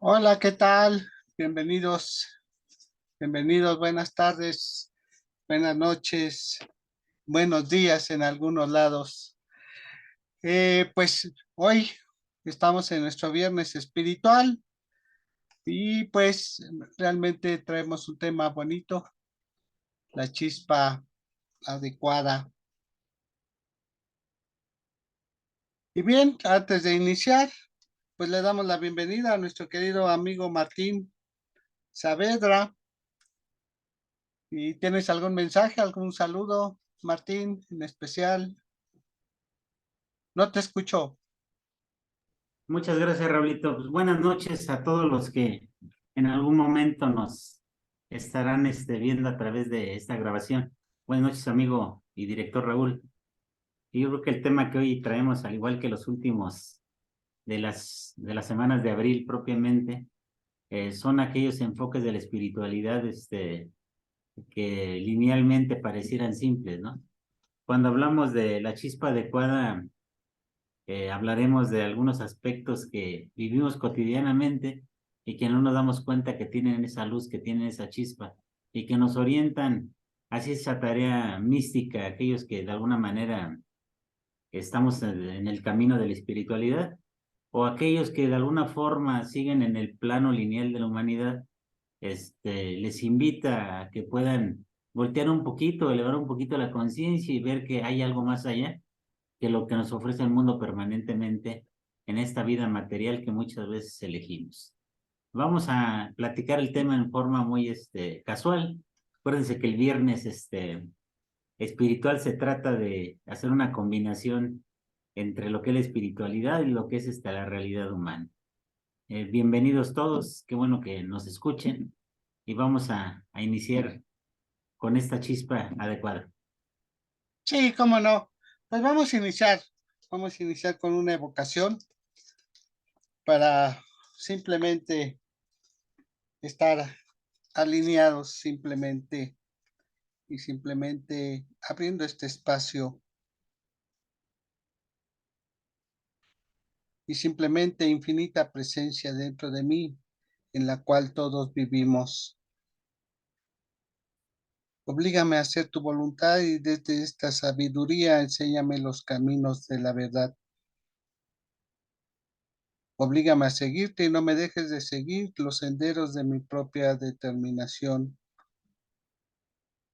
Hola, ¿qué tal? Bienvenidos, bienvenidos, buenas tardes, buenas noches, buenos días en algunos lados. Pues hoy estamos en nuestro viernes espiritual y pues realmente traemos un tema bonito, la chispa adecuada. Y bien, antes de iniciar, pues le damos la bienvenida a nuestro querido amigo Martín Saavedra. ¿Y tienes algún mensaje, algún saludo, Martín, en especial? No te escucho. Muchas gracias, Raulito. Pues buenas noches a todos los que en algún momento nos estarán viendo a través de esta grabación. Buenas noches, amigo y director Raúl. Y yo creo que el tema que hoy traemos, al igual que los últimos de las semanas de abril propiamente, son aquellos enfoques de la espiritualidad que linealmente parecieran simples, ¿no? Cuando hablamos de la chispa adecuada, hablaremos de algunos aspectos que vivimos cotidianamente y que no nos damos cuenta que tienen esa luz, que tienen esa chispa y que nos orientan hacia esa tarea mística, aquellos que de alguna manera estamos en el camino de la espiritualidad o aquellos que de alguna forma siguen en el plano lineal de la humanidad. Les invita a que puedan voltear un poquito, elevar un poquito la conciencia y ver que hay algo más allá que lo que nos ofrece el mundo permanentemente en esta vida material que muchas veces elegimos. Vamos a platicar el tema en forma muy casual. Acuérdense que el viernes espiritual se trata de hacer una combinación entre lo que es la espiritualidad y lo que es la realidad humana. Bienvenidos todos, qué bueno que nos escuchen y vamos a iniciar con esta chispa adecuada. Sí, cómo no. Pues vamos a iniciar. Vamos a iniciar con una evocación para simplemente estar alineados simplemente y simplemente abriendo este espacio y simplemente infinita presencia dentro de mí en la cual todos vivimos. Oblígame a hacer tu voluntad y desde esta sabiduría enséñame los caminos de la verdad. Oblígame a seguirte y no me dejes de seguir los senderos de mi propia determinación.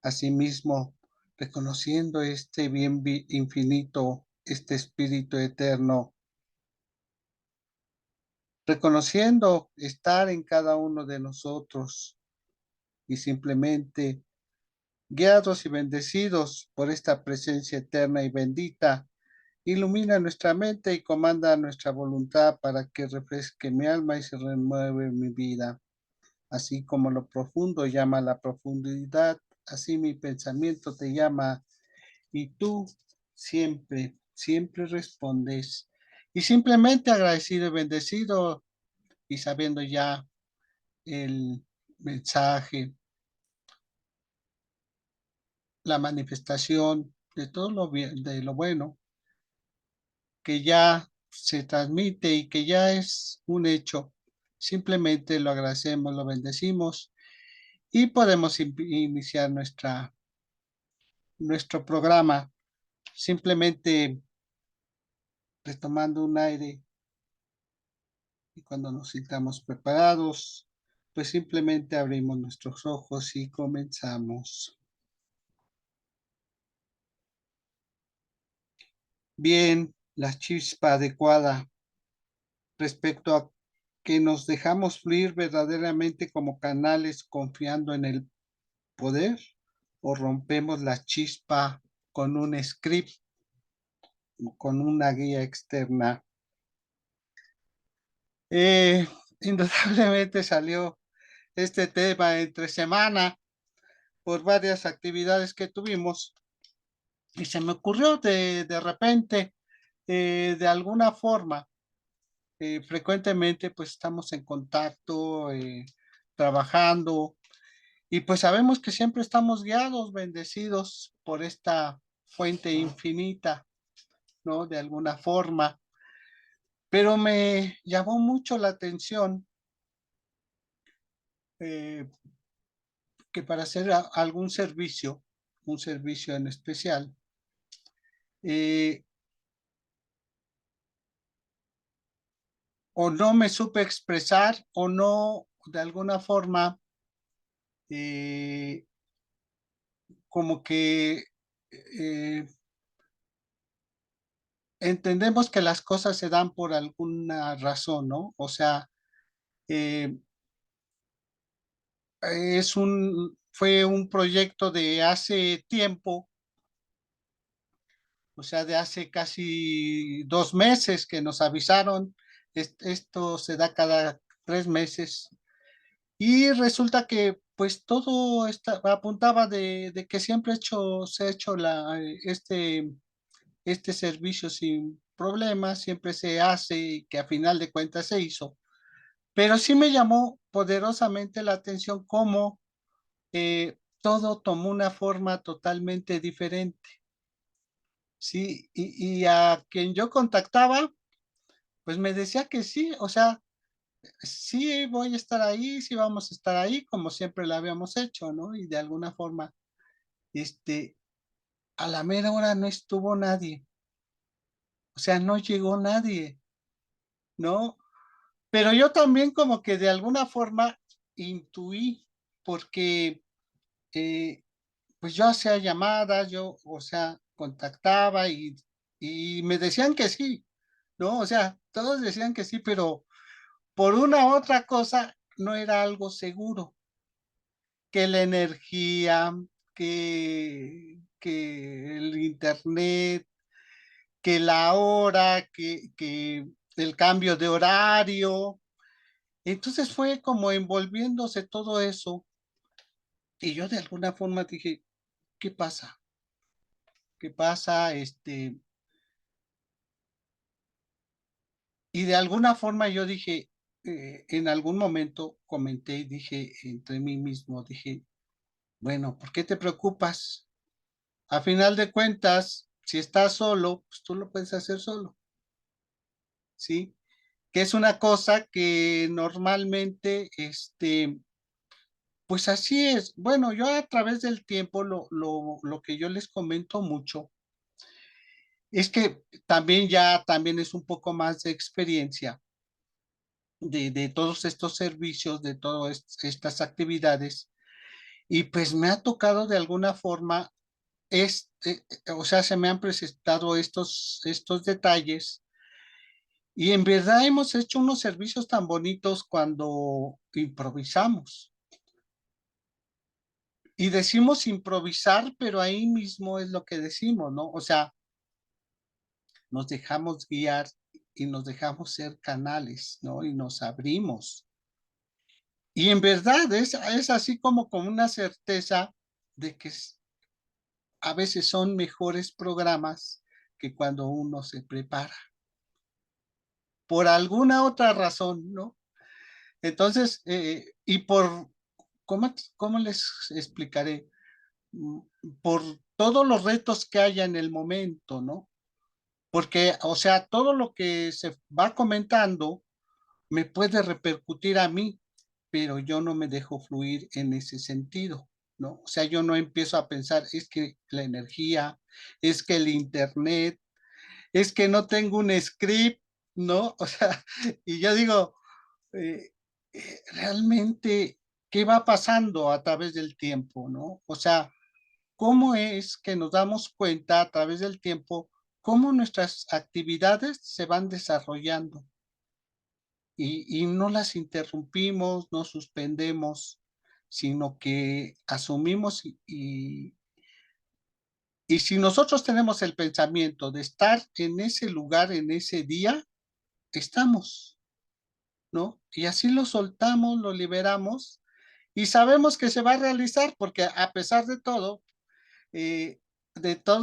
Asimismo, reconociendo este bien infinito, este espíritu eterno, reconociendo estar en cada uno de nosotros y simplemente guiados y bendecidos por esta presencia eterna y bendita, ilumina nuestra mente y comanda nuestra voluntad para que refresque mi alma y se renueve mi vida. Así como lo profundo llama a la profundidad, así mi pensamiento te llama y tú siempre, siempre respondes. Y simplemente agradecido y bendecido y sabiendo ya el mensaje, la manifestación de todo lo bien, de lo bueno que ya se transmite y que ya es un hecho. Simplemente lo agradecemos, lo bendecimos y podemos iniciar nuestro programa simplemente retomando un aire y cuando nos sintamos preparados, pues simplemente abrimos nuestros ojos y comenzamos. Bien, la chispa adecuada respecto a que nos dejamos fluir verdaderamente como canales confiando en el poder o rompemos la chispa con un script, con una guía externa. Eh, Indudablemente salió este tema entre semana por varias actividades que tuvimos y se me ocurrió de repente, de alguna forma, frecuentemente pues estamos en contacto, trabajando y pues sabemos que siempre estamos guiados, bendecidos por esta fuente infinita, ¿no? De alguna forma, pero me llamó mucho la atención eh, que para hacer algún servicio, un servicio en especial, eh, o no me supe expresar o no, de alguna forma, eh, como que eh, entendemos que las cosas se dan por alguna razón, ¿no? O sea, eh, fue un proyecto de hace tiempo, o sea, de hace casi 2 meses que nos avisaron. Esto se da cada 3 meses. Y resulta que pues todo apuntaba de que siempre se ha hecho este servicio sin problemas, siempre se hace y que a final de cuentas se hizo. Pero sí me llamó poderosamente la atención cómo todo tomó una forma totalmente diferente, ¿sí? Y a quien yo contactaba, pues me decía que sí, o sea, sí voy a estar ahí, sí vamos a estar ahí, como siempre lo habíamos hecho, ¿no? Y de alguna forma, este, a la mera hora no estuvo nadie, o sea, no llegó nadie, ¿no? Pero yo también como que de alguna forma intuí, porque eh, pues yo hacía llamadas, yo, o sea, contactaba y me decían que sí, ¿no? O sea, todos decían que sí, pero por una u otra cosa no era algo seguro, que la energía, que el internet, que la hora, que el cambio de horario. Entonces fue como envolviéndose todo eso y yo de alguna forma dije, ¿qué pasa? ¿Qué pasa? Y de alguna forma yo dije, en algún momento comenté y dije entre mí mismo, dije, bueno, ¿por qué te preocupas? A final de cuentas, si estás solo, pues tú lo puedes hacer solo, ¿sí? Que es una cosa que normalmente, pues así es. Bueno, yo a través del tiempo, lo que yo les comento mucho es que también es un poco más de experiencia de todos estos servicios, de todas estas actividades, y pues me ha tocado de alguna forma, o sea, se me han presentado estos detalles, y en verdad hemos hecho unos servicios tan bonitos cuando improvisamos. Y decimos improvisar, pero ahí mismo es lo que decimos, ¿no? O sea, nos dejamos guiar y nos dejamos ser canales, ¿no? Y nos abrimos. Y en verdad es así como una certeza de que a veces son mejores programas que cuando uno se prepara, por alguna otra razón, ¿no? Entonces, ¿cómo les explicaré? Mm, Por todos los retos que haya en el momento, ¿no? Porque, o sea, todo lo que se va comentando me puede repercutir a mí, pero yo no me dejo fluir en ese sentido, ¿no? O sea, yo no empiezo a pensar, es que la energía, es que el internet, es que no tengo un script, ¿no? O sea, y yo digo, eh, realmente, ¿qué va pasando a través del tiempo, ¿no? O sea, ¿cómo es que nos damos cuenta a través del tiempo cómo nuestras actividades se van desarrollando y no las interrumpimos, no suspendemos, sino que asumimos y si nosotros tenemos el pensamiento de estar en ese lugar, en ese día, estamos, ¿no? Y así lo soltamos, lo liberamos y sabemos que se va a realizar porque a pesar de todo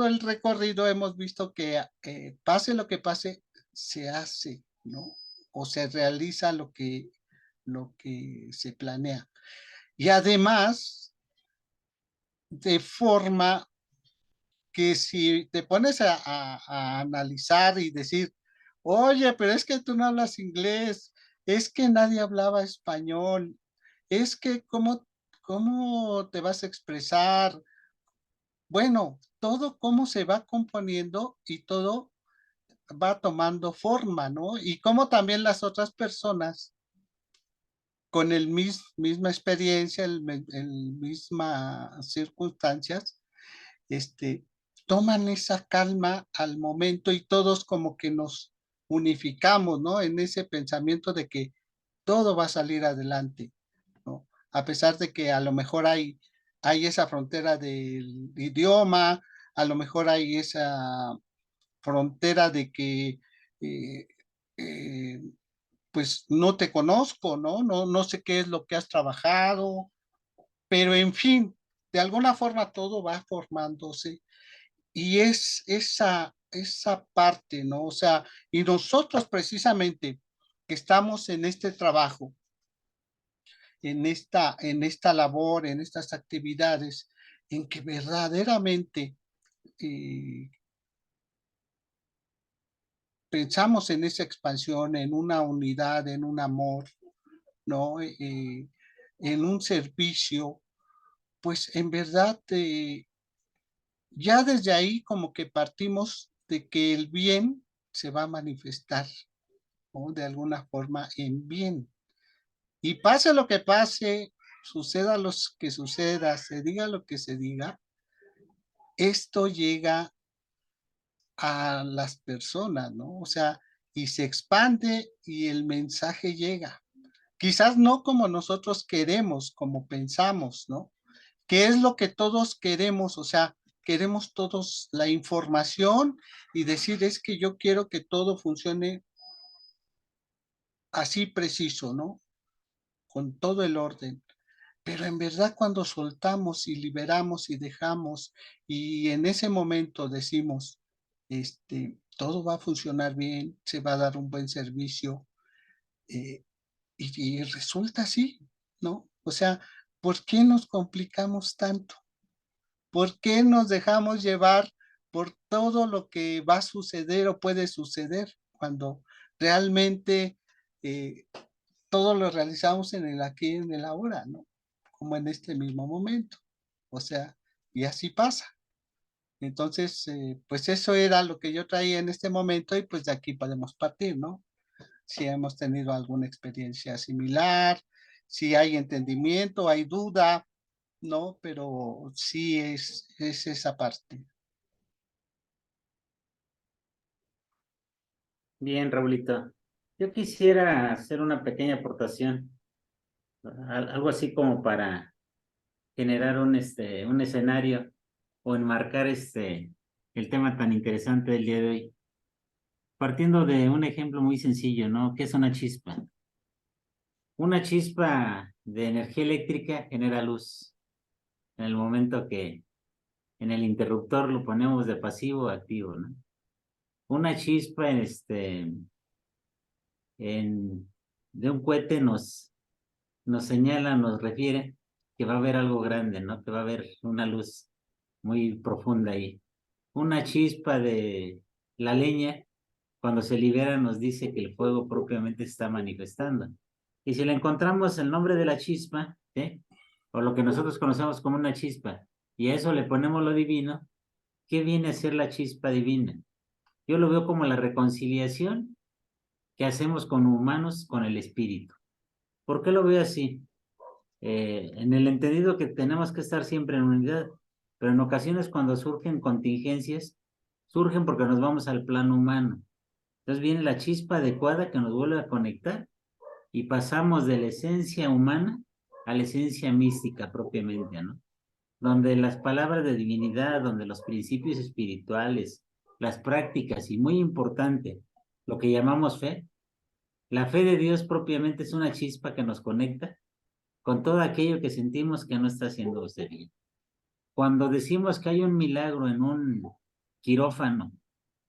el recorrido hemos visto que pase lo que pase, se hace, ¿no? O se realiza lo que se planea. Y además, de forma que si te pones a analizar y decir, oye, pero es que tú no hablas inglés, es que nadie hablaba español, es que cómo te vas a expresar. Bueno, todo cómo se va componiendo y todo va tomando forma, ¿no? Y cómo también las otras personas con misma experiencia, mismas circunstancias, toman esa calma al momento y todos como que nos unificamos, ¿no? En ese pensamiento de que todo va a salir adelante, ¿no? A pesar de que a lo mejor hay esa frontera del idioma, a lo mejor hay esa frontera de que eh, eh, pues no te conozco, ¿no? No sé qué es lo que has trabajado, pero en fin, de alguna forma todo va formándose y es esa parte, ¿no? O sea, y nosotros precisamente que estamos en este trabajo, en esta labor, en estas actividades, en que verdaderamente eh, pensamos en esa expansión, en una unidad, en un amor, ¿no? En un servicio, pues en verdad ya desde ahí como que partimos de que el bien se va a manifestar, ¿no? De alguna forma en bien. Y pase lo que pase, suceda lo que suceda, se diga lo que se diga, esto llega a las personas, ¿no? O sea, y se expande y el mensaje llega. Quizás no como nosotros queremos, como pensamos, ¿no? ¿Qué es lo que todos queremos? O sea, queremos todos la información y decir, es que yo quiero que todo funcione así preciso, ¿no? Con todo el orden. Pero en verdad cuando soltamos y liberamos y dejamos y en ese momento decimos, todo va a funcionar bien, se va a dar un buen servicio, eh, y resulta así, ¿no? O sea, ¿por qué nos complicamos tanto? ¿Por qué nos dejamos llevar por todo lo que va a suceder o puede suceder cuando realmente eh, todo lo realizamos en el aquí y en el ahora, ¿no? Como en este mismo momento. O sea, y así pasa. Entonces, pues eso era lo que yo traía en este momento y pues de aquí podemos partir, ¿no? Si hemos tenido alguna experiencia similar, si hay entendimiento, hay duda, ¿no? Pero sí es esa parte. Bien, Raulito. Yo quisiera hacer una pequeña aportación, algo así como para generar un escenario o enmarcar el tema tan interesante del día de hoy. Partiendo de un ejemplo muy sencillo, ¿no? ¿Qué es una chispa? Una chispa de energía eléctrica genera luz. En el momento que en el interruptor lo ponemos de pasivo a activo, ¿no? Una chispa en, de un cohete nos señala, nos refiere que va a haber algo grande, ¿no? Que va a haber una luz muy profunda ahí. Una chispa de la leña, cuando se libera, nos dice que el fuego propiamente se está manifestando. Y si le encontramos el nombre de la chispa, ¿sí? O lo que nosotros conocemos como una chispa, y a eso le ponemos lo divino, ¿qué viene a ser la chispa divina? Yo lo veo como la reconciliación que hacemos con humanos con el espíritu. ¿Por qué lo veo así? En el entendido que tenemos que estar siempre en unidad, pero en ocasiones cuando surgen contingencias, surgen porque nos vamos al plano humano. Entonces viene la chispa adecuada que nos vuelve a conectar y pasamos de la esencia humana a la esencia mística propiamente, ¿no? Donde las palabras de divinidad, donde los principios espirituales, las prácticas y muy importante, lo que llamamos fe, la fe de Dios propiamente es una chispa que nos conecta con todo aquello que sentimos que no está haciendo usted bien. Cuando decimos que hay un milagro en un quirófano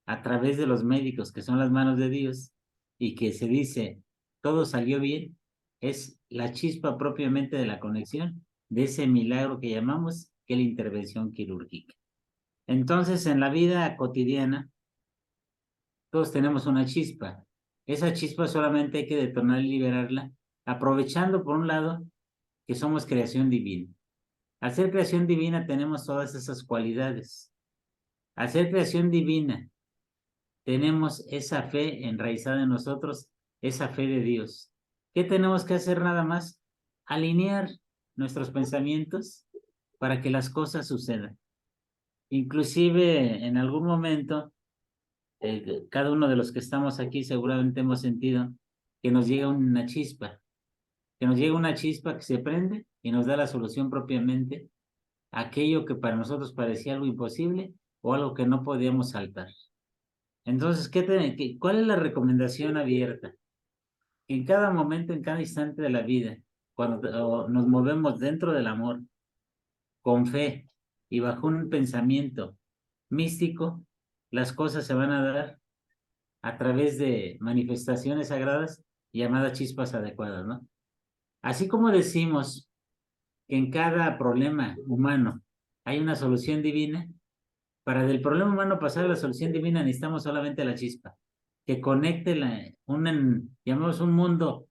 a través de los médicos, que son las manos de Dios, y que se dice, todo salió bien, es la chispa propiamente de la conexión de ese milagro que llamamos que es la intervención quirúrgica. Entonces, en la vida cotidiana, todos tenemos una chispa. Esa chispa solamente hay que detonar y liberarla, aprovechando, por un lado, que somos creación divina. Al ser creación divina tenemos todas esas cualidades. Al ser creación divina tenemos esa fe enraizada en nosotros, esa fe de Dios. ¿Qué tenemos que hacer nada más? Alinear nuestros pensamientos para que las cosas sucedan. Inclusive en algún momento, cada uno de los que estamos aquí seguramente hemos sentido que nos llega una chispa, que se prende y nos da la solución propiamente a aquello que para nosotros parecía algo imposible o algo que no podíamos saltar. Entonces, ¿cuál es la recomendación abierta? En cada momento, en cada instante de la vida, cuando nos movemos dentro del amor, con fe y bajo un pensamiento místico, las cosas se van a dar a través de manifestaciones sagradas llamadas chispas adecuadas, ¿no? Así como decimos que en cada problema humano hay una solución divina, para del problema humano pasar a la solución divina necesitamos solamente la chispa, que conecte llamamos un mundo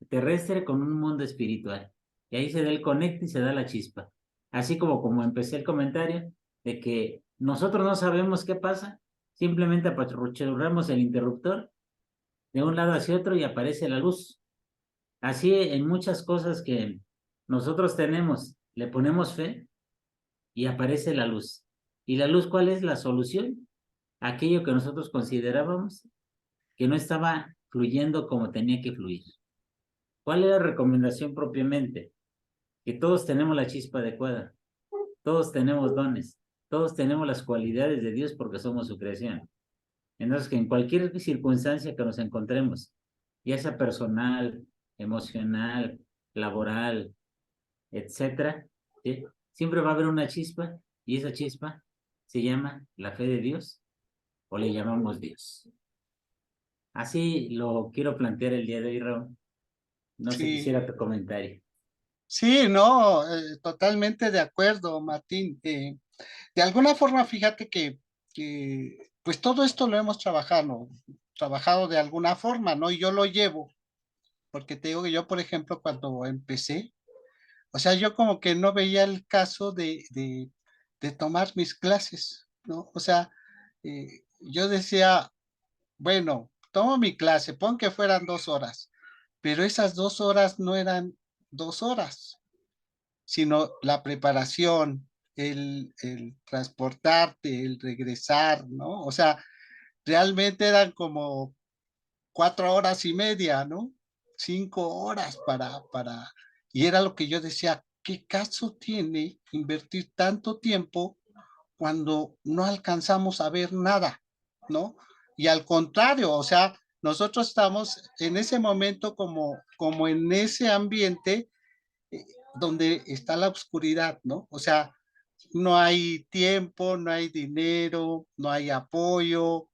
terrestre con un mundo espiritual. Y ahí se da el conecte y se da la chispa. Así como empecé el comentario, de que nosotros no sabemos qué pasa, simplemente apachurramos el interruptor de un lado hacia otro y aparece la luz. Así en muchas cosas que nosotros tenemos, le ponemos fe y aparece la luz. ¿Y la luz cuál es la solución? Aquello que nosotros considerábamos que no estaba fluyendo como tenía que fluir. ¿Cuál es la recomendación propiamente? Que todos tenemos la chispa adecuada, todos tenemos dones, todos tenemos las cualidades de Dios porque somos su creación. Entonces, que en cualquier circunstancia que nos encontremos, ya sea personal, emocional, laboral, etcétera, ¿sí? Siempre va a haber una chispa y esa chispa se llama la fe de Dios o le llamamos Dios. Así lo quiero plantear el día de hoy, Raúl. No sé, Sí, quisiera tu comentario. sí, no, totalmente de acuerdo, Martín. De alguna forma, fíjate que, pues todo esto lo hemos trabajado de alguna forma, ¿no? Y yo lo llevo, porque te digo que yo, por ejemplo, cuando empecé, o sea, yo como que no veía el caso de tomar mis clases, ¿no? O sea, yo decía, bueno, tomo mi clase, pon que fueran 2 horas, pero esas 2 horas no eran 2 horas, sino la preparación, el transportarte, el regresar, ¿no? O sea, realmente eran como 4 horas y media, ¿no? 5 horas y era lo que yo decía, ¿qué caso tiene invertir tanto tiempo cuando no alcanzamos a ver nada, ¿no? Y al contrario, o sea, nosotros estamos en ese momento como en ese ambiente eh, donde está la oscuridad, ¿no? O sea, no hay tiempo, no hay dinero, no hay apoyo,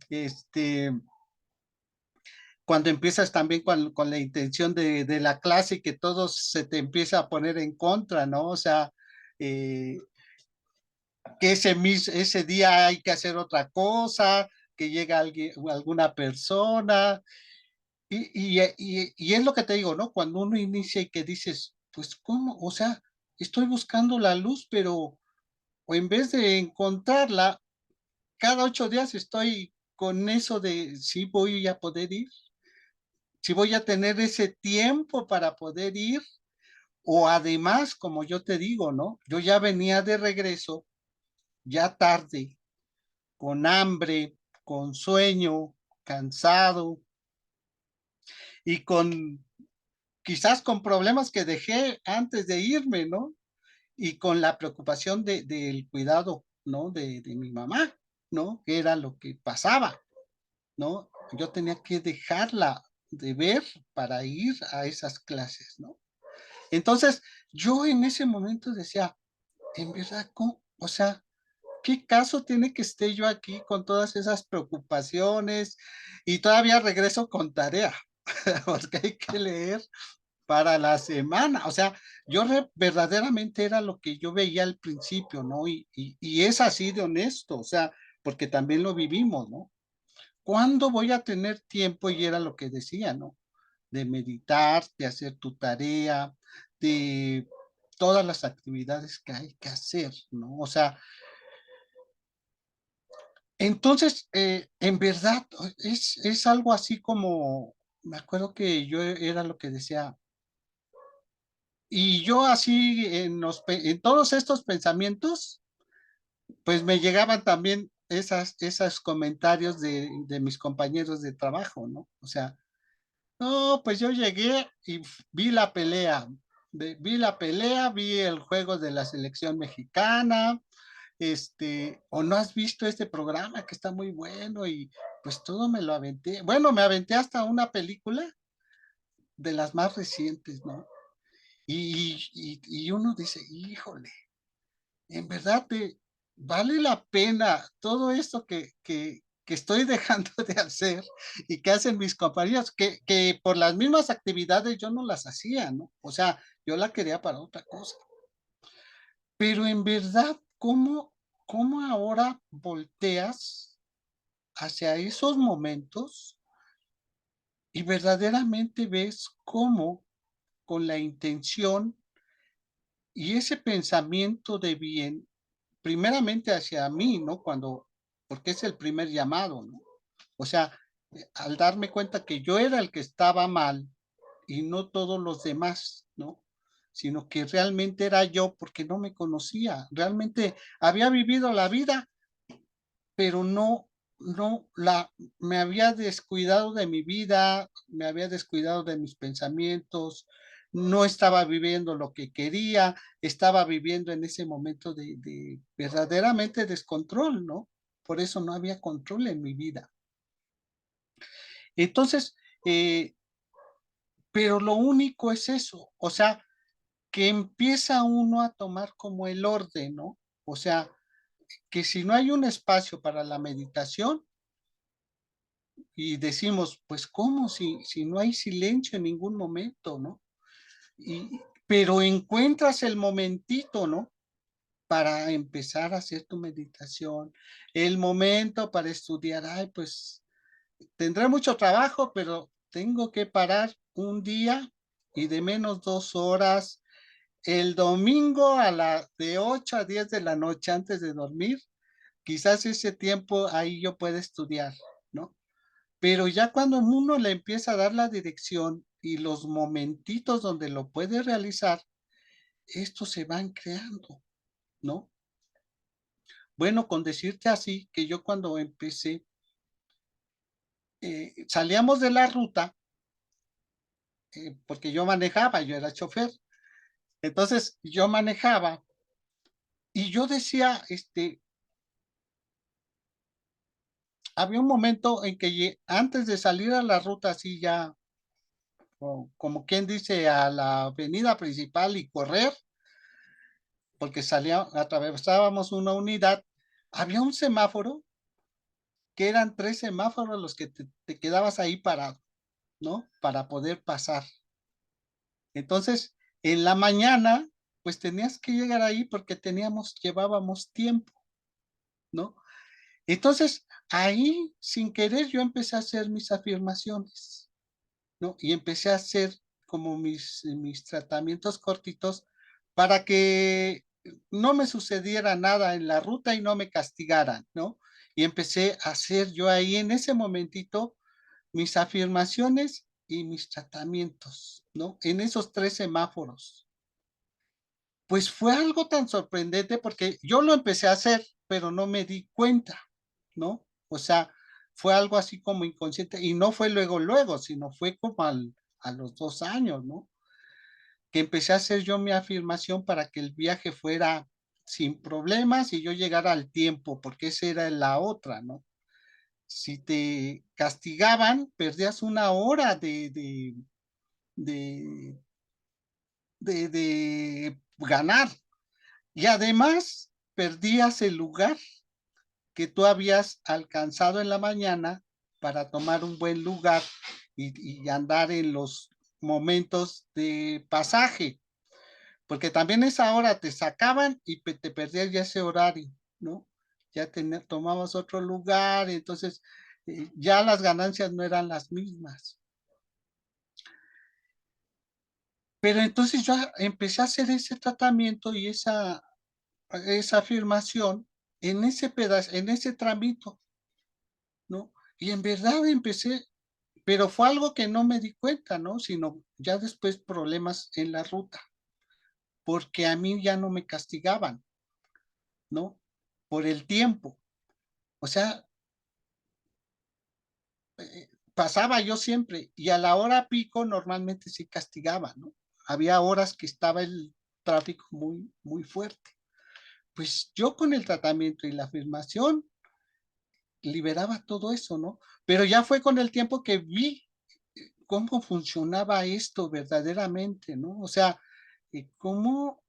este, cuando empiezas también con la intención de la clase y que todo se te empieza a poner en contra, ¿no? O sea, eh, que ese día hay que hacer otra cosa, que llega alguien, alguna persona, y es lo que te digo, ¿no? Cuando uno inicia y que dices, pues, ¿cómo? O sea, estoy buscando la luz, pero o en vez de encontrarla, cada 8 días estoy con eso de si voy a poder ir, si voy a tener ese tiempo para poder ir, o además, como yo te digo, ¿no? Yo ya venía de regreso, ya tarde, con hambre, con sueño, cansado y con quizás con problemas que dejé antes de irme, ¿no? Y con la preocupación del cuidado, ¿no? De mi mamá, ¿no? Que era lo que pasaba, ¿no? Yo tenía que dejarla de ver para ir a esas clases, ¿no? Entonces, yo en ese momento decía, en verdad, ¿cómo? O sea, ¿qué caso tiene que esté yo aquí con todas esas preocupaciones y todavía regreso con tarea? Porque hay que leer para la semana. O sea, verdaderamente era lo que yo veía al principio, ¿no? Y es así de honesto, o sea, porque también lo vivimos, ¿no? ¿Cuándo voy a tener tiempo? Y era lo que decía, ¿no? De meditar, de hacer tu tarea, de todas las actividades que hay que hacer, ¿no? O sea, entonces, en verdad, es algo así como, me acuerdo que yo era lo que decía, y yo así en todos estos pensamientos, pues me llegaban también esos comentarios de mis compañeros de trabajo, ¿no? O sea, no, pues yo llegué y vi la pelea, vi el juego de la selección mexicana, o no has visto este programa que está muy bueno y pues todo me lo aventé. Bueno, me aventé hasta una película de las más recientes, ¿no? Y uno dice, híjole, en verdad vale la pena todo esto que estoy dejando de hacer y que hacen mis compañeros, que por las mismas actividades yo no las hacía, ¿no? O sea, yo la quería para otra cosa. Pero en verdad, ¿cómo ahora volteas hacia esos momentos y verdaderamente ves cómo con la intención y ese pensamiento de bien, primeramente hacia mí, ¿no? Porque es el primer llamado, ¿no? O sea, al darme cuenta que yo era el que estaba mal y no todos los demás, ¿no? Sino que realmente era yo porque no me conocía, realmente había vivido la vida, pero me había descuidado de mi vida, me había descuidado de mis pensamientos, no estaba viviendo lo que quería, estaba viviendo en ese momento de verdaderamente descontrol, ¿no? Por eso no había control en mi vida. Entonces, pero lo único es eso, o sea, que empieza uno a tomar como el orden, ¿no? O sea, que si no hay un espacio para la meditación, y decimos, pues, ¿cómo si no hay silencio en ningún momento, ¿no? Pero encuentras el momentito, ¿no? Para empezar a hacer tu meditación, el momento para estudiar, ay, pues tendré mucho trabajo, pero tengo que parar un día y de menos 2 horas, el domingo de 8 a 10 de la noche antes de dormir, quizás ese tiempo ahí yo pueda estudiar, ¿no? Pero ya cuando uno le empieza a dar la dirección y los momentitos donde lo puede realizar, estos se van creando, ¿no? Bueno, con decirte así, que yo cuando empecé, salíamos de la ruta, porque yo manejaba, yo era chofer, entonces yo manejaba y yo decía, había un momento en que antes de salir a la ruta, así ya, como quien dice, a la avenida principal y correr, porque atravesábamos una unidad, había un semáforo que eran 3 semáforos los que te quedabas ahí parado, ¿no? Para poder pasar. Entonces, en la mañana, pues tenías que llegar ahí porque llevábamos tiempo, ¿no? Entonces, ahí, sin querer, yo empecé a hacer mis afirmaciones, ¿no? Y empecé a hacer como mis tratamientos cortitos para que no me sucediera nada en la ruta y no me castigaran, ¿no? Y empecé a hacer yo ahí en ese momentito mis afirmaciones y mis tratamientos, ¿no? En esos 3 semáforos. Pues fue algo tan sorprendente porque yo lo empecé a hacer, pero no me di cuenta, ¿no? O sea, fue algo así como inconsciente y no fue luego, sino fue como a los 2 años, ¿no? Que empecé a hacer yo mi afirmación para que el viaje fuera sin problemas y yo llegara al tiempo, porque esa era la otra, ¿no? Si te castigaban, perdías 1 hora de, de ganar y además perdías el lugar que tú habías alcanzado en la mañana para tomar un buen lugar y andar en los momentos de pasaje, porque también esa hora te sacaban y te perdías ya ese horario, ¿no? Ya tomabas otro lugar, entonces ya las ganancias no eran las mismas. Pero entonces yo empecé a hacer ese tratamiento y esa afirmación en ese pedazo, en ese tramito, ¿no? Y en verdad empecé, pero fue algo que no me di cuenta, ¿no? Sino ya después problemas en la ruta, porque a mí ya no me castigaban, ¿no? Por el tiempo. O sea, pasaba yo siempre y a la hora pico normalmente sí castigaba, ¿no? Había horas que estaba el tráfico muy, muy fuerte. Pues yo con el tratamiento y la afirmación liberaba todo eso, ¿no? Pero ya fue con el tiempo que vi cómo funcionaba esto verdaderamente, ¿no? O sea, cómo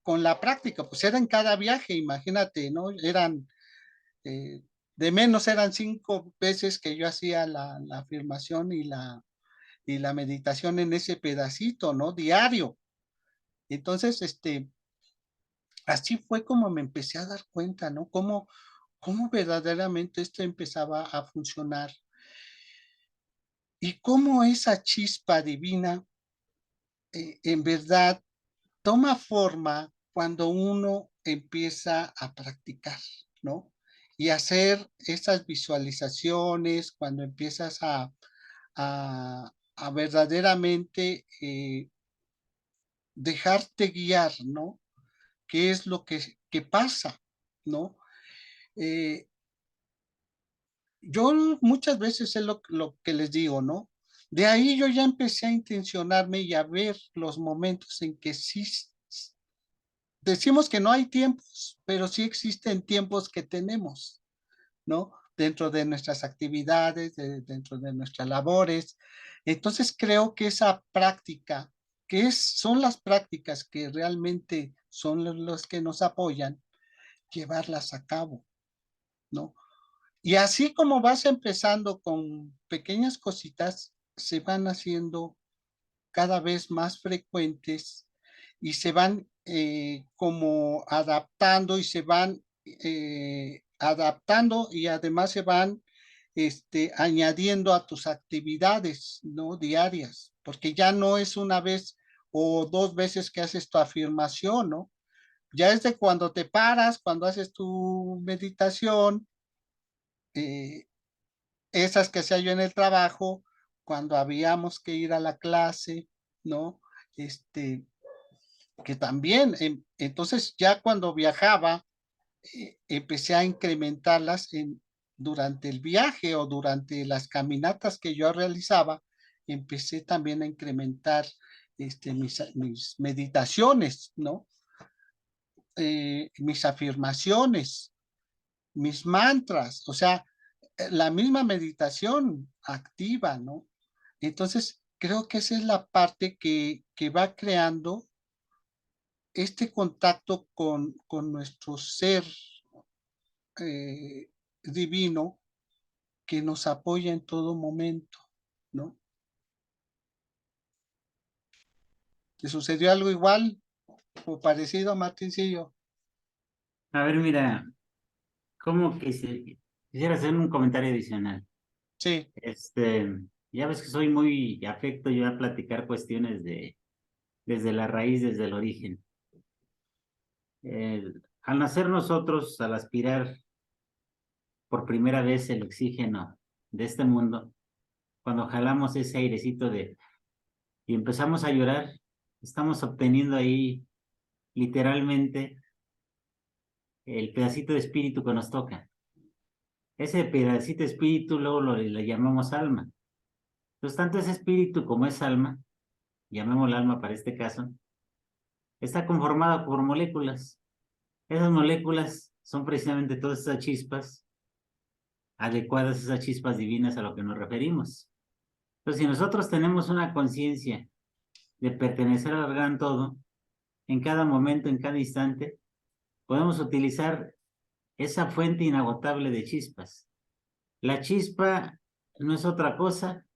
con la práctica, pues era en cada viaje, imagínate, ¿no? Eran, de menos eran 5 veces que yo hacía la afirmación y la meditación en ese pedacito, ¿no? Diario. Entonces, así fue como me empecé a dar cuenta, ¿no? Cómo verdaderamente esto empezaba a funcionar y cómo esa chispa divina en verdad toma forma cuando uno empieza a practicar, ¿no? Y hacer esas visualizaciones, cuando empiezas a verdaderamente dejarte guiar, ¿no? ¿Qué es lo que pasa, ¿no? Eh, yo muchas veces es lo que les digo, ¿no? De ahí yo ya empecé a intencionarme y a ver los momentos en que sí decimos que no hay tiempos, pero sí existen tiempos que tenemos, ¿no? Dentro de nuestras actividades, dentro de nuestras labores. Entonces creo que esa práctica, son las prácticas que realmente son los que nos apoyan, llevarlas a cabo, ¿no? Y así como vas empezando con pequeñas cositas, se van haciendo cada vez más frecuentes y se van como adaptando y se van adaptando y además se van añadiendo a tus actividades, ¿no? Diarias, porque ya no es una vez o 2 veces que haces tu afirmación, ¿no? Ya es de cuando te paras, cuando haces tu meditación, eh, esas que hacía yo en el trabajo, cuando habíamos que ir a la clase, ¿no? Este, que también, entonces ya cuando viajaba, empecé a incrementarlas durante el viaje o durante las caminatas que yo realizaba, empecé también a incrementar mis meditaciones, ¿no? Mis afirmaciones, mis mantras, o sea, la misma meditación activa, ¿no? Entonces, creo que esa es la parte que va creando este contacto con nuestro ser eh, divino que nos apoya en todo momento, ¿no? ¿Te sucedió algo igual o parecido, Martincillo? A ver, mira, como que quisiera hacer un comentario adicional. Sí, Este, ya ves que soy muy afecto yo a platicar cuestiones desde la raíz, desde el origen. Al nacer nosotros, al aspirar por primera vez el oxígeno de este mundo, cuando jalamos ese airecito y empezamos a llorar, estamos obteniendo ahí literalmente el pedacito de espíritu que nos toca. Ese pedacito de espíritu luego le llamamos alma. Entonces, tanto ese espíritu como esa alma, llamémosla alma para este caso, está conformada por moléculas. Esas moléculas son precisamente todas esas chispas adecuadas, esas chispas divinas a lo que nos referimos. Entonces, si nosotros tenemos una conciencia de pertenecer al gran todo, en cada momento, en cada instante, podemos utilizar esa fuente inagotable de chispas. La chispa no es otra cosa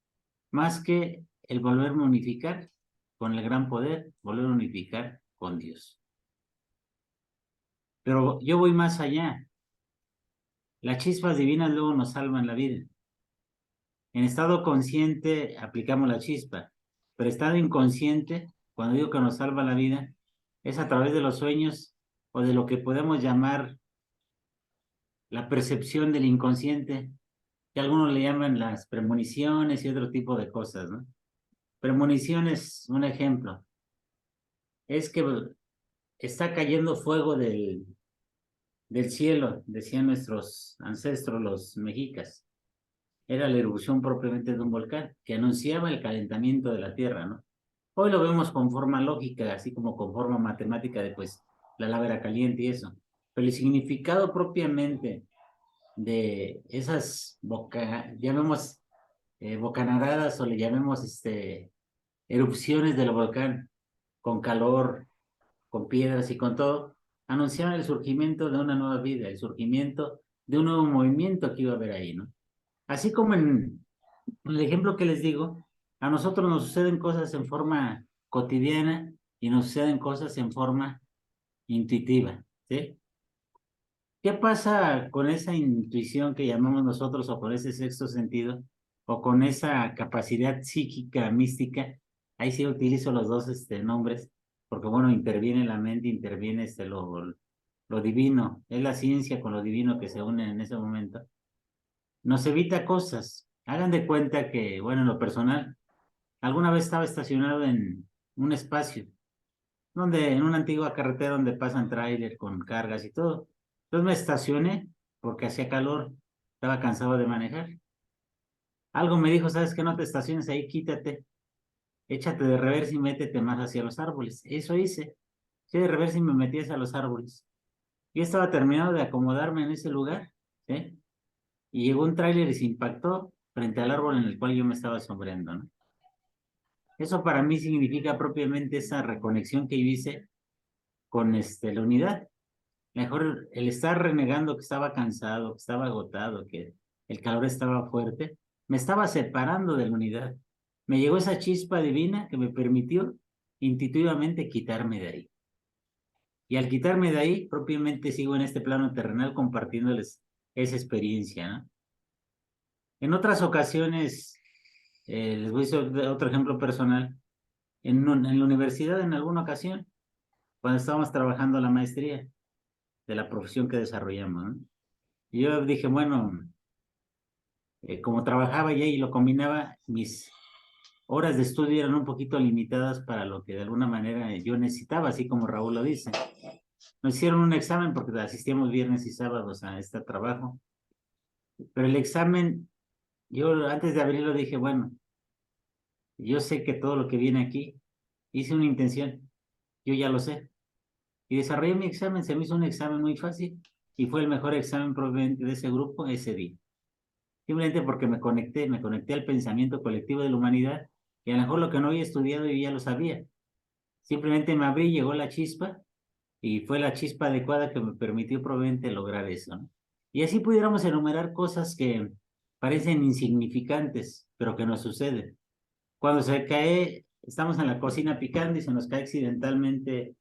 más que el volverme a unificar con el gran poder, volver a unificar con Dios. Pero yo voy más allá. Las chispas divinas luego nos salvan la vida. En estado consciente aplicamos la chispa, pero estado inconsciente cuando digo que nos salva la vida, es a través de los sueños o de lo que podemos llamar la percepción del inconsciente, que algunos le llaman las premoniciones y otro tipo de cosas, ¿no? Premoniciones, un ejemplo, es que está cayendo fuego del cielo, decían nuestros ancestros, los mexicas. Era la erupción propiamente de un volcán, que anunciaba el calentamiento de la Tierra, ¿no? Hoy lo vemos con forma lógica, así como con forma matemática de, pues, la lava era caliente y eso. Pero el significado propiamente de esas llamemos bocanadadas o le llamemos erupciones del volcán, con calor, con piedras y con todo, anunciaban el surgimiento de una nueva vida, el surgimiento de un nuevo movimiento que iba a haber ahí, ¿no? Así como en el ejemplo que les digo, a nosotros nos suceden cosas en forma cotidiana y nos suceden cosas en forma intuitiva, ¿sí? ¿Qué pasa con esa intuición que llamamos nosotros o con ese sexto sentido o con esa capacidad psíquica, mística? Ahí sí utilizo los dos nombres porque, bueno, interviene la mente, interviene lo divino, es la ciencia con lo divino que se unen en ese momento. Nos evita cosas. Hagan de cuenta que, bueno, en lo personal, alguna vez estaba estacionado en un espacio en una antigua carretera donde pasan tráiler con cargas y todo. Entonces me estacioné porque hacía calor, estaba cansado de manejar. Algo me dijo, ¿sabes qué? No te estaciones ahí, quítate, échate de reversa y métete más hacia los árboles. Eso hice. Sí, de reversa y me metí hacia los árboles. Yo estaba terminado de acomodarme en ese lugar, ¿sí? Y llegó un tráiler y se impactó frente al árbol en el cual yo me estaba sombreando, ¿no? Eso para mí significa propiamente esa reconexión que yo hice con la unidad. Mejor el estar renegando que estaba cansado, que estaba agotado, que el calor estaba fuerte, me estaba separando de la unidad. Me llegó esa chispa divina que me permitió intuitivamente quitarme de ahí. Y al quitarme de ahí, propiamente sigo en este plano terrenal compartiéndoles esa experiencia, ¿no? En otras ocasiones, les voy a decir otro ejemplo personal. En la universidad, en alguna ocasión, cuando estábamos trabajando la maestría de la profesión que desarrollamos, ¿no? Y yo dije, bueno, como trabajaba ya y lo combinaba, mis horas de estudio eran un poquito limitadas para lo que de alguna manera yo necesitaba, así como Raúl lo dice. Nos hicieron un examen porque asistíamos viernes y sábados a este trabajo, pero el examen, yo antes de abrirlo dije, bueno, yo sé que todo lo que viene aquí, hice una intención, yo ya lo sé. Y desarrollé mi examen, se me hizo un examen muy fácil y fue el mejor examen probablemente de ese grupo ese día. Simplemente porque me conecté al pensamiento colectivo de la humanidad y a lo mejor lo que no había estudiado yo ya lo sabía. Simplemente me abrí, llegó la chispa y fue la chispa adecuada que me permitió probablemente lograr eso, ¿no? Y así pudiéramos enumerar cosas que parecen insignificantes, pero que nos suceden. Cuando se cae, estamos en la cocina picando y se nos cae accidentalmente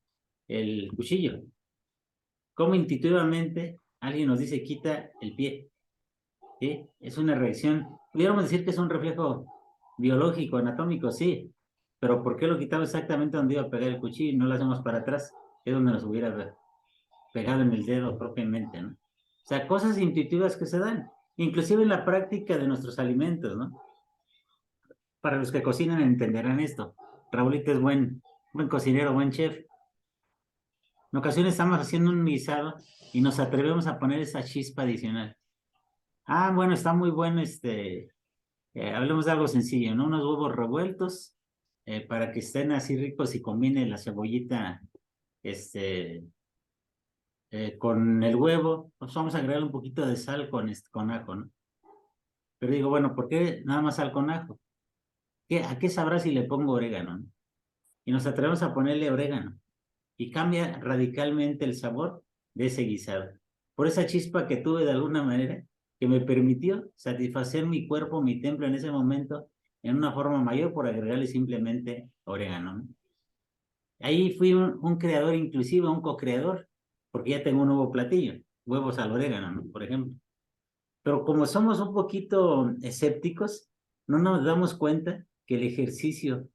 el cuchillo. Como intuitivamente alguien nos dice quita el pie, ¿sí? Es una reacción, pudiéramos decir que es un reflejo biológico, anatómico, sí, pero ¿por qué lo quitamos exactamente donde iba a pegar el cuchillo y no lo hacemos para atrás? Es donde nos hubiera pegado en el dedo propiamente, ¿no? O sea, cosas intuitivas que se dan, inclusive en la práctica de nuestros alimentos, ¿no? Para los que cocinan entenderán esto. Raulito es buen cocinero, buen chef. En ocasiones estamos haciendo un guisado y nos atrevemos a poner esa chispa adicional. Ah, bueno, está muy bueno hablemos de algo sencillo, ¿no? Unos huevos revueltos para que estén así ricos y combine la cebollita este, con el huevo. Pues vamos a agregar un poquito de sal con ajo, ¿no? Pero digo, bueno, ¿por qué nada más sal con ajo? ¿A qué sabrá si le pongo orégano, no? Y nos atrevemos a ponerle orégano y cambia radicalmente el sabor de ese guisado. Por esa chispa que tuve de alguna manera que me permitió satisfacer mi cuerpo, mi templo en ese momento en una forma mayor por agregarle simplemente orégano, ¿no? Ahí fui un creador inclusive, un co-creador, porque ya tengo un nuevo platillo, huevos al orégano, ¿no? Por ejemplo. Pero como somos un poquito escépticos, no nos damos cuenta que el ejercicio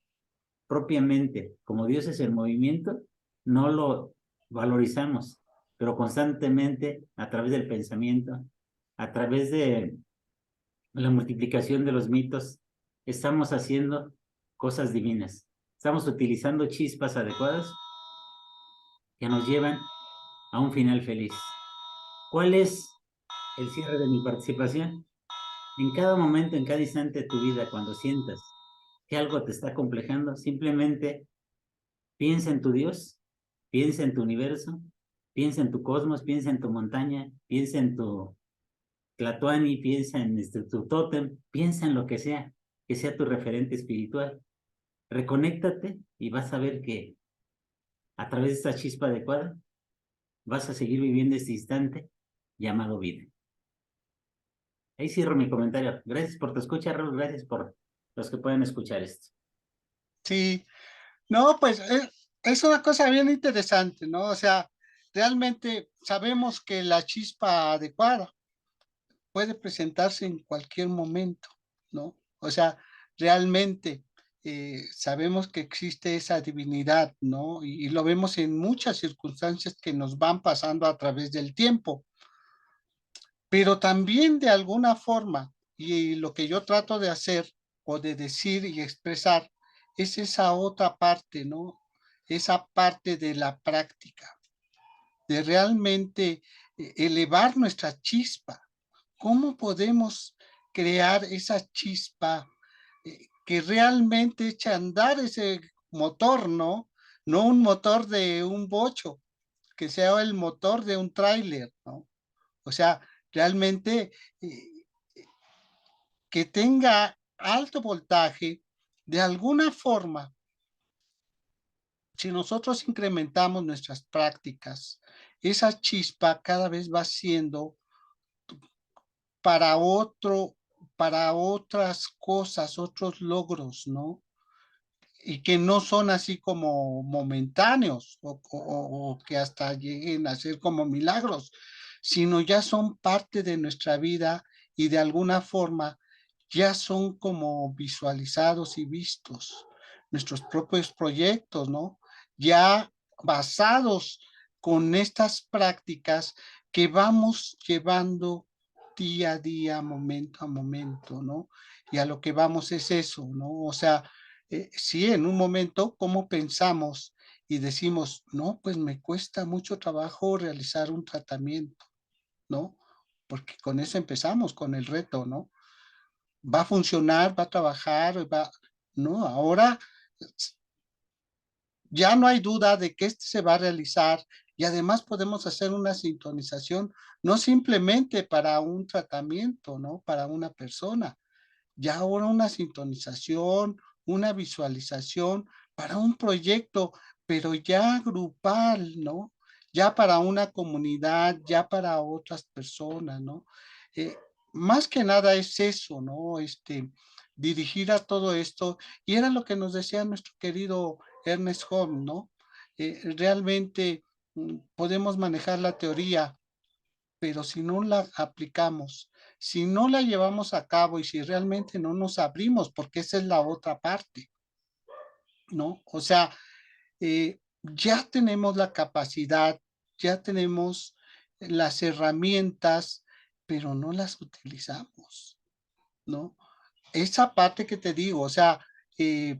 propiamente, como Dios es el movimiento, no lo valorizamos, pero constantemente a través del pensamiento, a través de la multiplicación de los mitos, estamos haciendo cosas divinas. Estamos utilizando chispas adecuadas que nos llevan a un final feliz. ¿Cuál es el cierre de mi participación? En cada momento, en cada instante de tu vida, cuando sientas que algo te está complejando, simplemente piensa en tu Dios, piensa en tu universo, piensa en tu cosmos, piensa en tu montaña, piensa en tu Tlatoani, piensa en tu tótem, piensa en lo que sea tu referente espiritual. Reconéctate y vas a ver que a través de esta chispa adecuada vas a seguir viviendo este instante llamado vida. Ahí cierro mi comentario. Gracias por tu escucha, Raúl. Gracias por los que pueden escuchar esto. Sí, no, pues es una cosa bien interesante, ¿no? O sea, realmente sabemos que la chispa adecuada puede presentarse en cualquier momento, ¿no? O sea, realmente sabemos que existe esa divinidad, ¿no? Y lo vemos en muchas circunstancias que nos van pasando a través del tiempo, pero también de alguna forma, y lo que yo trato de hacer o de decir y expresar, es esa otra parte, ¿no? Esa parte de la práctica, de realmente elevar nuestra chispa. ¿Cómo podemos crear esa chispa que realmente eche a andar ese motor, ¿no? No un motor de un bocho, que sea el motor de un tráiler, ¿no? O sea, realmente que tenga alto voltaje, de alguna forma, si nosotros incrementamos nuestras prácticas, esa chispa cada vez va siendo para otro, para otras cosas, otros logros, ¿no? Y que no son así como momentáneos o que hasta lleguen a ser como milagros, sino ya son parte de nuestra vida y de alguna forma ya son como visualizados y vistos nuestros propios proyectos, ¿no? Ya basados con estas prácticas que vamos llevando día a día, momento a momento, ¿no? Y a lo que vamos es eso, ¿no? O sea, sí, en un momento, ¿cómo pensamos y decimos, no, pues me cuesta mucho trabajo realizar un tratamiento, ¿no? Porque con eso empezamos, con el reto, ¿no? Va a funcionar, va a trabajar, va, no, ahora ya no hay duda de que este se va a realizar y además podemos hacer una sintonización, no simplemente para un tratamiento, ¿no? Para una persona, ya ahora una sintonización, una visualización para un proyecto, pero ya grupal, ¿no? Ya para una comunidad, ya para otras personas, ¿no? Eh, Más que nada es eso, ¿no? Dirigir a todo esto, y era lo que nos decía nuestro querido Ernest Holmes, ¿no? Realmente podemos manejar la teoría, pero si no la aplicamos, si no la llevamos a cabo y si realmente no nos abrimos, porque esa es la otra parte, ¿no? O sea, ya tenemos la capacidad, ya tenemos las herramientas, pero no las utilizamos, ¿no? Esa parte que te digo, o sea, eh,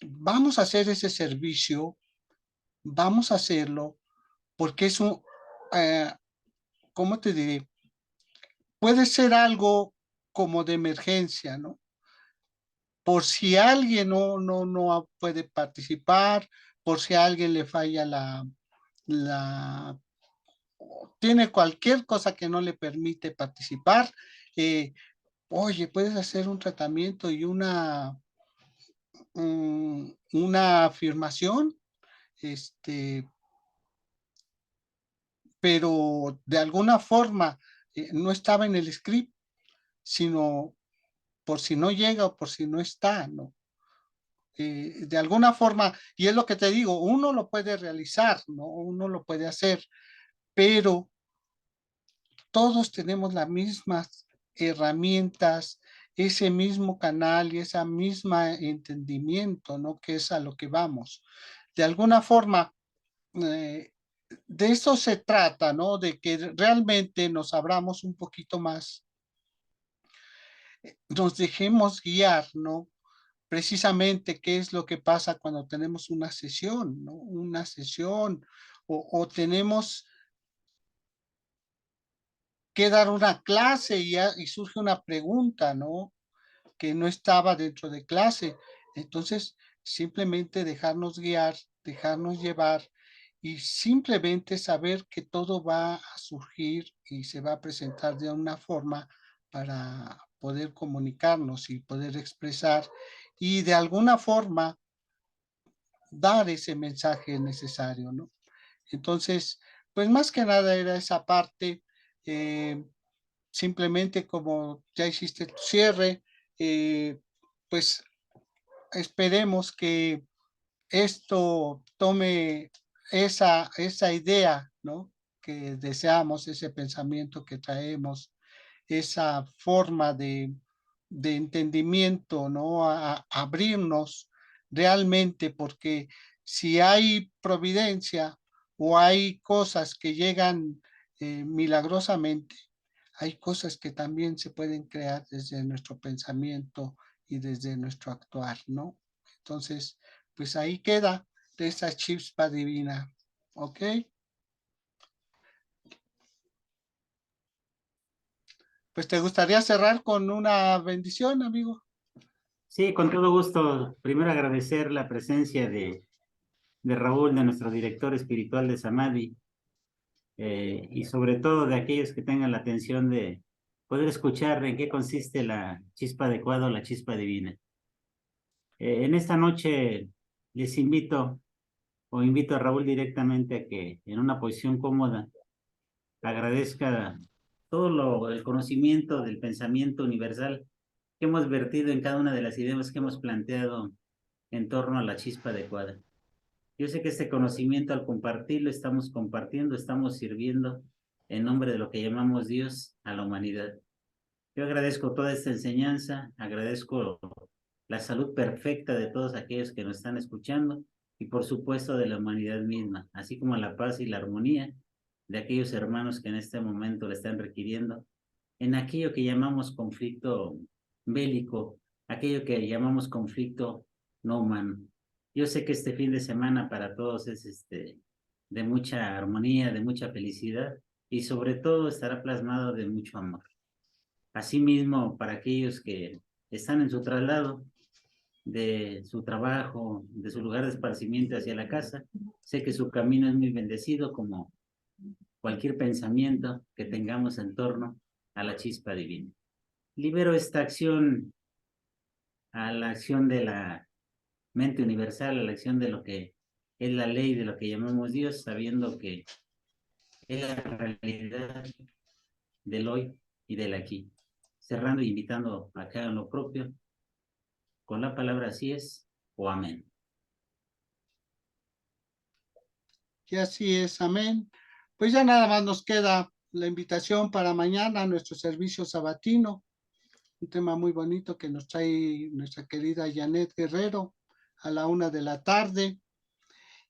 vamos a hacer ese servicio, vamos a hacerlo, porque es un, eh, ¿cómo te diré? Puede ser algo como de emergencia, ¿no? Por si alguien no puede participar, por si a alguien le falla la, tiene cualquier cosa que no le permite participar, oye, puedes hacer un tratamiento y una afirmación, este, pero de alguna forma no estaba en el script, sino por si no llega o por si no está, ¿no? De alguna forma, y es lo que te digo, uno lo puede realizar, ¿no? Uno lo puede hacer, pero todos tenemos las mismas herramientas, ese mismo canal y esa misma entendimiento, ¿no? Que es a lo que vamos. De alguna forma, de eso se trata, ¿no? De que realmente nos abramos un poquito más, nos dejemos guiar, ¿no? Precisamente qué es lo que pasa cuando tenemos una sesión, ¿no? Una sesión o tenemos que dar una clase y surge una pregunta, ¿no? Que no estaba dentro de clase. Entonces, simplemente dejarnos guiar, dejarnos llevar y simplemente saber que todo va a surgir y se va a presentar de una forma para poder comunicarnos y poder expresar y de alguna forma dar ese mensaje necesario, ¿no? Entonces, pues más que nada era esa parte, simplemente como ya hiciste tu cierre, pues esperemos que esto tome esa idea, ¿no? Que deseamos, ese pensamiento que traemos, esa forma de entendimiento, ¿no? A abrirnos realmente, porque si hay providencia o hay cosas que llegan milagrosamente, hay cosas que también se pueden crear desde nuestro pensamiento y desde nuestro actuar, ¿no? Entonces, pues ahí queda de esa chispa divina, ¿ok? Pues te gustaría cerrar con una bendición, amigo. Sí, con todo gusto. Primero agradecer la presencia de Raúl, de nuestro director espiritual de Samadhi, y sobre todo de aquellos que tengan la atención de poder escuchar en qué consiste la chispa adecuada o la chispa divina. En esta noche les invito o invito a Raúl directamente a que en una posición cómoda agradezca el conocimiento del pensamiento universal que hemos vertido en cada una de las ideas que hemos planteado en torno a la chispa adecuada. Yo sé que este conocimiento al compartirlo estamos compartiendo, estamos sirviendo en nombre de lo que llamamos Dios a la humanidad. Yo agradezco toda esta enseñanza, agradezco la salud perfecta de todos aquellos que nos están escuchando y por supuesto de la humanidad misma, así como la paz y la armonía de aquellos hermanos que en este momento le están requiriendo en aquello que llamamos conflicto bélico, aquello que llamamos conflicto no humano. Yo sé que este fin de semana para todos es de mucha armonía, de mucha felicidad y sobre todo estará plasmado de mucho amor. Asimismo, para aquellos que están en su traslado de su trabajo, de su lugar de esparcimiento hacia la casa, sé que su camino es muy bendecido como cualquier pensamiento que tengamos en torno a la chispa divina. Libero esta acción a la acción de la mente universal, a la acción de lo que es la ley de lo que llamamos Dios, sabiendo que es la realidad del hoy y del aquí. Cerrando e invitando a que hagan lo propio con la palabra así es o amén. Y así es, amén. Pues ya nada más nos queda la invitación para mañana, nuestro servicio sabatino, un tema muy bonito que nos trae nuestra querida Janet Guerrero a la 1 de la tarde.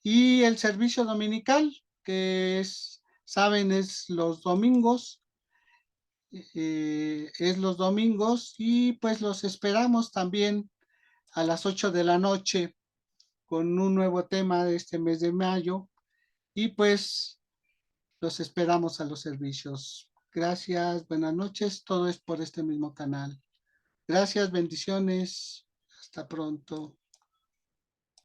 Y el servicio dominical, que es, saben, es los domingos y pues los esperamos también a las 8 de la noche con un nuevo tema de este mes de mayo y pues los esperamos a los servicios. Gracias, buenas noches, todo es por este mismo canal. Gracias, bendiciones, hasta pronto.